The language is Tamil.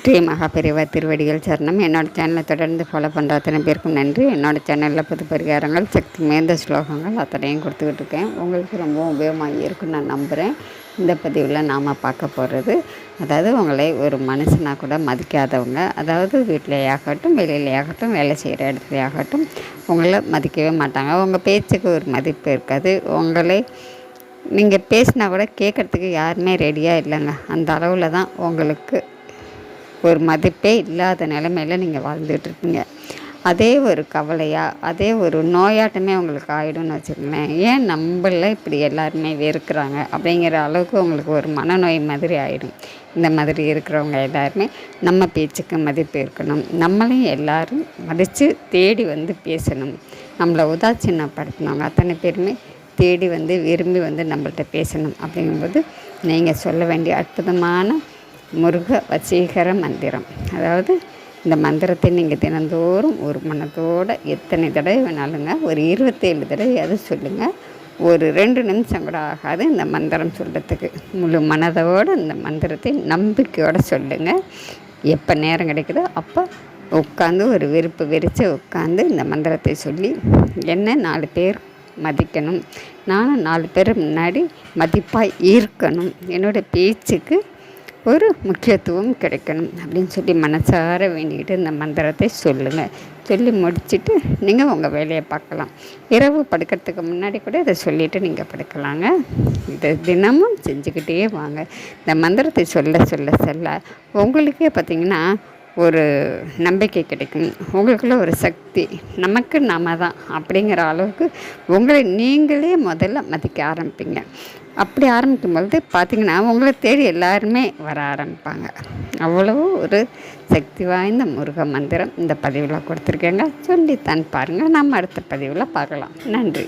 ஸ்ரீ மகாபெரிவா திருவடிகள் சரணம். என்னோடய சேனலை தொடர்ந்து ஃபாலோ பண்ணுற அத்தனை பேருக்கும் நன்றி. என்னோடய சேனலில் புது பரிகாரங்கள், சக்தி மேந்த ஸ்லோகங்கள் அத்தனையும் கொடுத்துக்கிட்டு இருக்கேன். உங்களுக்கு ரொம்பவும் உபயோகமாக இருக்குன்னு நான் நம்புகிறேன். இந்த பதிவில் நாம் பார்க்க போகிறது, அதாவது உங்களை ஒரு மனுஷனாக கூட மதிக்காதவங்க, அதாவது வீட்டிலேயாகட்டும், வெளியிலேயாகட்டும், வேலை செய்கிற இடத்துலையாகட்டும், உங்களை மதிக்கவே மாட்டாங்க. உங்கள் பேச்சுக்கு ஒரு மதிப்பு இருக்காது. உங்களை நீங்கள் பேசினா கூட கேட்குறதுக்கு யாருமே ரெடியாக இல்லைங்க. அந்த அளவில் தான் உங்களுக்கு ஒரு மதிப்பே இல்லாத நிலைமையில் நீங்கள் வாழ்ந்துட்டுருக்கீங்க. அதே ஒரு கவலையாக, அதே ஒரு நோயாட்டமே உங்களுக்கு ஆகிடும்னு வச்சுக்கோங்களேன். ஏன் நம்மள இப்படி எல்லாருமே வெறுக்கிறாங்க அப்படிங்கிற அளவுக்கு உங்களுக்கு ஒரு மனநோய் மாதிரி ஆகிடும். இந்த மாதிரி இருக்கிறவங்க எல்லாருமே நம்ம பேச்சுக்கு மதிப்பு இருக்கணும். நம்மளையும் எல்லோரும் மதித்து தேடி வந்து பேசணும். நம்மளை உதாசீனப்படுத்தினவங்க அத்தனை பேருமே தேடி வந்து விரும்பி வந்து நம்மள்கிட்ட பேசணும். அப்படிங்கும்போது நீங்கள் சொல்ல வேண்டிய அற்புதமான முருக வசீகர மந்திரம், அதாவது இந்த மந்திரத்தை நீங்கள் தினந்தோறும் ஒரு மனத்தோடு எத்தனை தடவை வேணாலுங்க, ஒரு 27 தடவையாவது சொல்லுங்கள். ஒரு 2 நிமிஷம் கூட ஆகாது இந்த மந்திரம் சொல்கிறதுக்கு. முழு மனதோடு இந்த மந்திரத்தை நம்பிக்கையோடு சொல்லுங்கள். எப்போ நேரம் கிடைக்குதோ அப்போ உட்காந்து ஒரு விருப்பு வெறிச்சு உட்காந்து இந்த மந்திரத்தை சொல்லி, என்ன 4 பேர் மதிக்கணும், நானும் 4 பேர் முன்னாடி மதிப்பாக இருக்கணும், என்னோடய பேச்சுக்கு ஒரு முக்கியத்துவம் கிடைக்கணும் அப்படின்னு சொல்லி மனசார வேண்டிக்கிட்டு இந்த மந்திரத்தை சொல்லுங்கள். சொல்லி முடிச்சுட்டு நீங்கள் உங்கள் வேலையை பார்க்கலாம். இரவு படுக்கிறதுக்கு முன்னாடி கூட இதை சொல்லிவிட்டு நீங்கள் படுக்கலாங்க. இதை தினமும் செஞ்சுக்கிட்டே வாங்க. இந்த மந்திரத்தை சொல்ல சொல்ல சொல்ல உங்களுக்கே பார்த்திங்கன்னா ஒரு நம்பிக்கை கிடைக்கும். உங்களுக்குள்ள ஒரு சக்தி, நமக்கு நாம தான் அப்படிங்கிற அளவுக்கு உங்களை நீங்களே முதல்ல மதிக்க ஆரம்பிப்பீங்க. அப்படி ஆரம்பிக்கும் பொழுது பார்த்திங்கன்னா உங்களை தேடி எல்லாருமே வர ஆரம்பிப்பாங்க. அவ்வளவு ஒரு சக்தி வாய்ந்த முருக மந்திரம் இந்த பதிவில் கொடுத்துருக்கேங்க. சொல்லித்தான் பாருங்கள். நம்ம அடுத்த பதிவில் பார்க்கலாம். நன்றி.